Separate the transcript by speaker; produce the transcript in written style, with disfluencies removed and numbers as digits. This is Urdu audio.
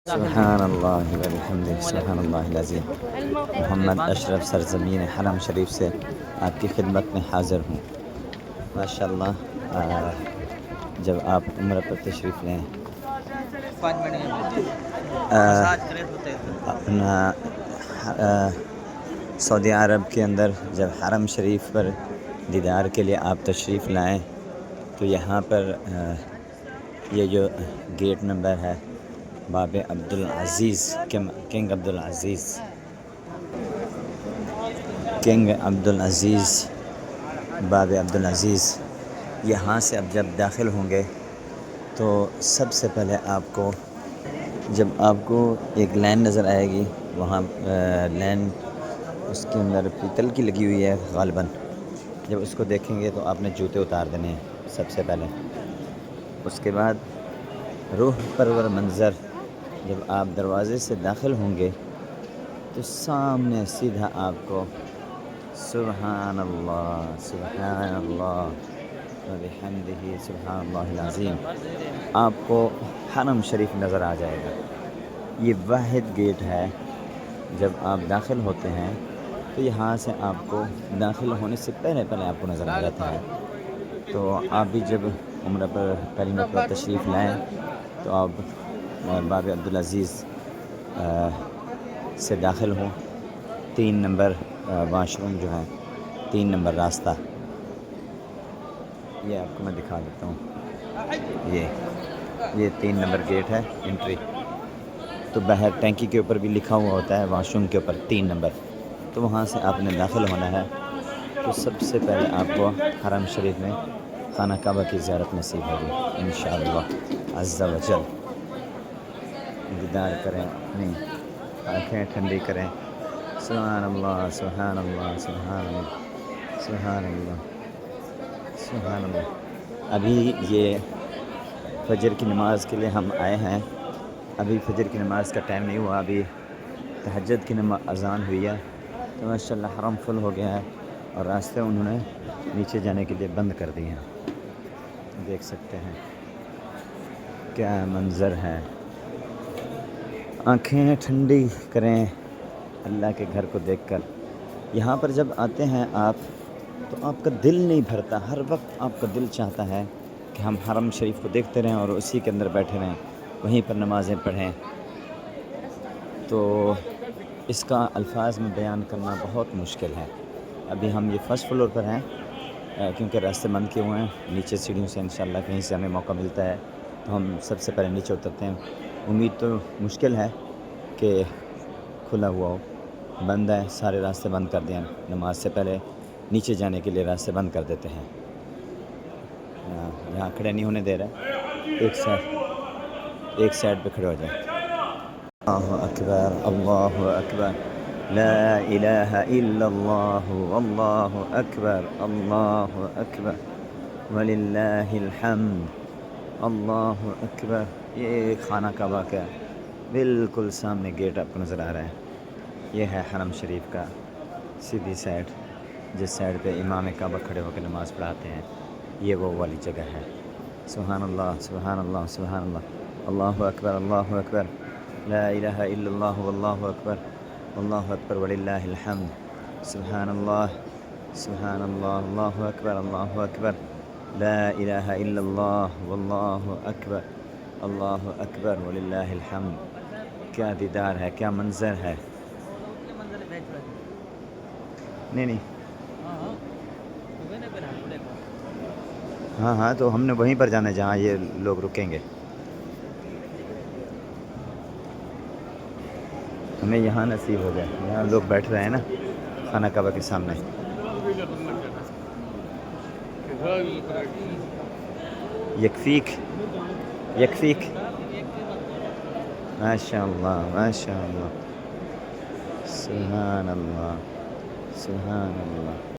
Speaker 1: سبحان اللہ والحمد سبحان اللہ العظیم محمد اشرف سرزمین حرم شریف سے آپ کی خدمت میں حاضر ہوں ماشاء اللہ جب آپ عمرہ پر تشریف لیں اپنا سعودی عرب کے اندر جب حرم شریف پر دیدار کے لیے آپ تشریف لائیں تو یہاں پر یہ جو گیٹ نمبر ہے باب عبدالعزیز کنگ عبدالعزیز باب عبدالعزیز یہاں سے اب جب داخل ہوں گے تو سب سے پہلے آپ کو جب آپ کو ایک لین نظر آئے گی وہاں لین اس کے اندر پیتل کی لگی ہوئی ہے غالباً جب اس کو دیکھیں گے تو آپ نے جوتے اتار دینے ہیں سب سے پہلے اس کے بعد روح پرور منظر جب آپ دروازے سے داخل ہوں گے تو سامنے سیدھا آپ کو سبحان اللہ وبحمدہ سبحان اللہ العظیم آپ کو حرم شریف نظر آ جائے گا۔ یہ واحد گیٹ ہے جب آپ داخل ہوتے ہیں تو یہاں سے آپ کو داخل ہونے سے پہلے آپ کو نظر آ جاتا ہے۔ تو آپ بھی جب عمرہ پر پہلی مرتبہ تشریف لائیں تو آپ باب عبدالعزیز سے داخل ہوں 3 نمبر واش روم جو ہے 3 نمبر راستہ یہ آپ کو میں دکھا دیتا ہوں۔ یہ 3 نمبر گیٹ ہے انٹری، تو باہر ٹینکی کے اوپر بھی لکھا ہوا ہوتا ہے واش روم کے اوپر 3 نمبر، تو وہاں سے آپ نے داخل ہونا ہے۔ تو سب سے پہلے آپ کو حرم شریف میں خانہ کعبہ کی زیارت نصیب ہوگی انشاءاللہ عز و جل۔ دیدار کریں، اپنی آنکھیں ٹھنڈی کریں۔ سبحان اللہ سبحان اللہ سبحان اللہ سبحان اللہ سبحان اللہ۔ ابھی یہ فجر کی نماز کے لیے ہم آئے ہیں، ابھی فجر کی نماز کا ٹائم نہیں ہوا، ابھی تہجد کی اذان ہوئی ہے، تو ماشاءاللہ حرم فل ہو گیا ہے اور راستے انہوں نے نیچے جانے کے لیے بند کر دیے ہیں۔ دیکھ سکتے ہیں کیا منظر ہے۔ آنکھیں ٹھنڈی کریں اللہ کے گھر کو دیکھ کر۔ یہاں پر جب آتے ہیں آپ تو آپ کا دل نہیں بھرتا، ہر وقت آپ کا دل چاہتا ہے کہ ہم حرم شریف کو دیکھتے رہیں اور اسی کے اندر بیٹھے رہیں، وہیں پر نمازیں پڑھیں۔ تو اس کا الفاظ میں بیان کرنا بہت مشکل ہے۔ ابھی ہم یہ فرسٹ فلور پر ہیں کیونکہ راستے بند کیے ہوئے ہیں، نیچے سیڑھیوں سے انشاءاللہ کہیں سے ہمیں موقع ملتا ہے تو ہم سب سے پہلے نیچے اترتے ہیں۔ امید تو مشکل ہے کہ کھلا ہوا ہو، بند ہے، سارے راستے بند کر دیں، نماز سے پہلے نیچے جانے کے لیے راستے بند کر دیتے ہیں۔ یہاں کھڑے نہیں ہونے دے رہے، ایک سائڈ پہ کھڑے ہو جائیں۔ اللہ اکبر اللہ اکبر لا الہ الا اللہ واللہ اکبر اللہ اکبر وللہ الحمد اللہ اکبر۔ یہ خانہ کعبہ کا بالکل سامنے گیٹ آپ کو نظر آ رہا ہے، یہ ہے حرم شریف کا سیدھی سائڈ، جس سائڈ پہ امام کعبہ کھڑے ہو کے نماز پڑھاتے ہیں، یہ وہ والی جگہ ہے۔ سبحان اللہ سبحان اللہ سبحان اللہ اللہ اکبر اللہ اکبر لا الہ الا اللہ واللہ اکبر واللہ اکبر وللہ الحمد۔ سبحان اللہ اللہ اکبر اللہ اکبر لا الہ الا اللہ واللہ اکبر اللہ اکبر وللہ الحمد۔ کیا دیدار ہے، کیا منظر ہے۔ نہیں ہاں تو ہم نے وہیں پر جانا ہے جہاں یہ لوگ رکیں گے، ہمیں یہاں نصیب ہو جائے، یہاں لوگ بیٹھ رہے ہیں نا خانہ کعبہ کے سامنے۔ یکفیک ماشاء اللہ سبحان اللہ سبحان اللہ۔